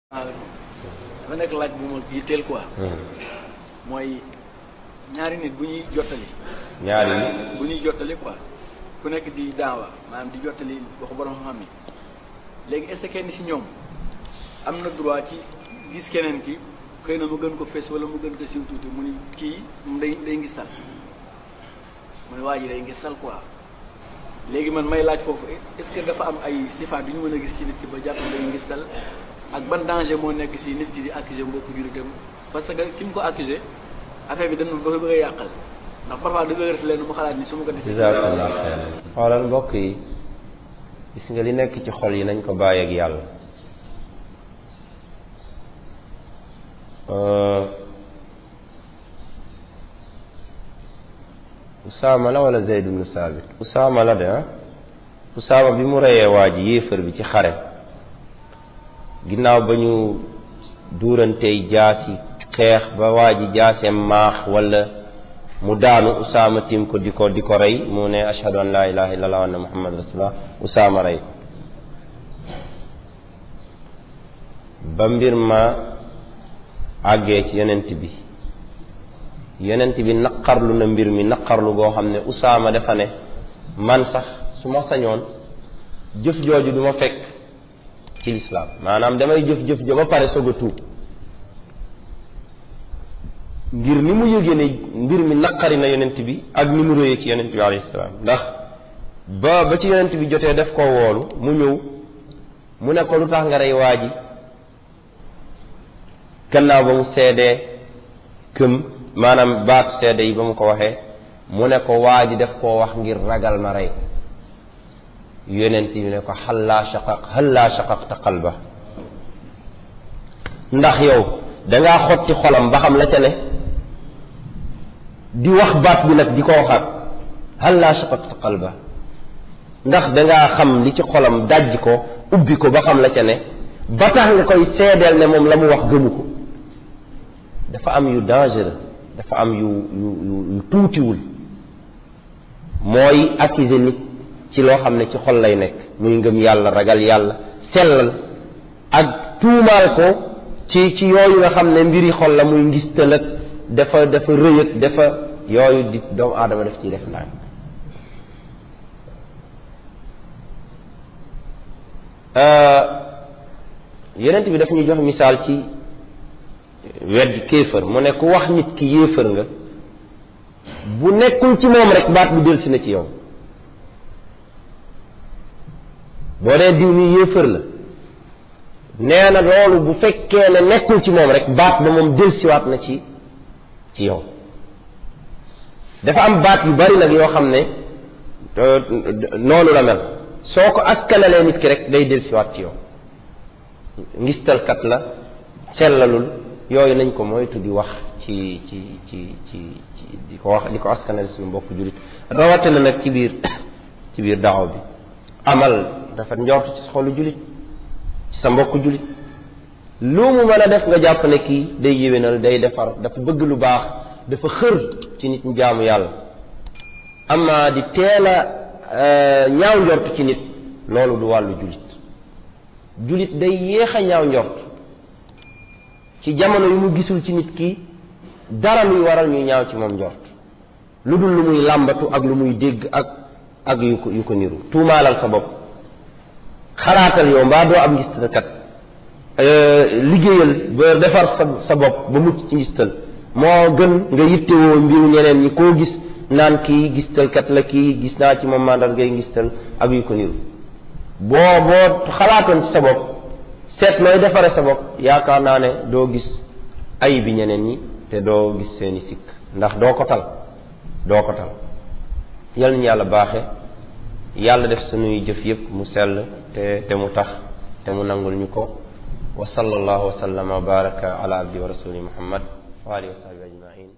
dafa nekk laaj bu ma yitteel quoi. mooy ñaari nit bu ñuy jottali. ñaari nit bu ñuy jottali quoi ku nekk di daawa maanaam di jottali waxu borom xam-xam yi léegi est-ce que kenn si ñoom am na droit ci gis keneen ki xëy na mu gën ko fees wala mu gën ko siiw tuuti mu ni kii moom day ngistal mu ne waa ji day ngistal quoi léegi man may laaj foofu est-ce que dafa am ay sifaat yu ñu mën a gis ci nit ki ba jàpp day ngistal ak ban danger moo nekk si nit ki di accuser mbokku jullitam parce que ki mu ko accuser affaire bi dañu bëgg a yàqal ndax parfois da nga def leen mu xalaat ni su ma ko defee. xoolal mbokk yi gis nga li nekk ci xol yi nañ ko bàyyi ak yàlla. Usaama la wala Zayd ibn Saabit? Usaama la de Usaama bi mu reyee waa ji yéefar bi ci xare ginnaaw ba ñu duurantey jaasi xeex ba waa ji jaaseem maax wala mu daanu Usaama tim ko di ko rey mu ne ashhadu an laa ilaha illallah wa anna muhammad rasulullah Usaama rey ba mbir ma àggee ci yonent bi naqarlu na mbir mi naqarlu goo xam ne Usaama dafa ne man sax su ma sañoon jëf jooju du ma fekk ci lislaam maanaam damay jëf ja ba pare soog a tuub ngir ni mu yëgee ne mbir mi naqari na yonent bi ak ni mu réyee ci yonent bi alayhi salaam ndax ba ci yonent bi jotee def koo woolu mu ñëw mu ne ko lu tax nga rey waa ji gannaaw ba mu seedee këm maanaam baatu seede yi ba mu ko waxee mu ne ko waa ji def koo wax ngir ragal ma rey yonent bi ne ko hallaa shaqaqta qalba ndax yow dangaa xotti xolam ba xam la ca ne di wax baat bi nag di ko waxaat hallaa shaqaqta qalba ndax dangaa xam li ci xolam dajj ko ubbi ko ba xam la ca ne ba tax nga koy seedeel ne moom la mu wax gëmu ko dafa am yu dangereux dafa am yu tuutiwul mooy accuser nit ci loo xam ne ci xol lay nekk muy ngëm yàlla ragal yàlla sellal ak tuumaal ko ci yooyu nga xam ne mbiri xol la muy ngistal ak dafa rëyët dafa yooyu di doomu aadama daf ciy def ndànk yonent bi daf ñu jox misaal ci weddi kéefër mu ne ku wax nit ki yéefër nga bu nekkul ci moom rek baat bi delsi na ci yow boo dee diw ni yéefër la nee na loolu bu fekkee ne nekkul ci moom rek baat ba moom delsiwaat na ci yow dafa am baat yu bari nag yoo xam ne noonu la mel soo ko askanalee nit ki rek day delsiwaat ci yow ngistalkat la sellalul yooyu nañ ko moytu di wax ci di ko wax di ko askanale suñu mbokk jullit rawatina nag ci biir daaw bi amal dafa njort ci xolu jullit ci sa mbokk jullit lu mu mën a def nga jàpp ne kii day yéwénal day defar dafa bëgg lu baax dafa xër ci nit ñu jaamu yàlla ama di teel a ñaaw njort ci nit loolu du wàllu jullit day yéex a ñaaw njort ci jamono yu mu gisul ci nit ki dara luy waral ñu ñaaw ci moom njort lu dul lu muy làmbatu ak lu muy dégg ak yu ko niru tuumaalal sa bopp xalaatal yow mbaa doo am ngistalkat liggéeyal ba defar sa bopp ba mucc ci ngistal moo gën nga yittewoo mbiru ñeneen ñi koo gis naan kii ngistalkat la kii gis naa ci moom màndargay ngistal ak yu ko niru boo xalaatoon ci sa bopp seet nooy defare sa bopp yaakaar naa ne doo gis ay bi ñeneen ñi te doo gis seeni sikk ndax doo ko tal yal nañu yàlla baaxe yàlla def suñuy jëf yépp mu sell te mu tax te mu nangul ñu ko wa sallallahu wa sallama wa baraka ala abdi wa rasuli muhammad wa alihi wa sahbihi ajmain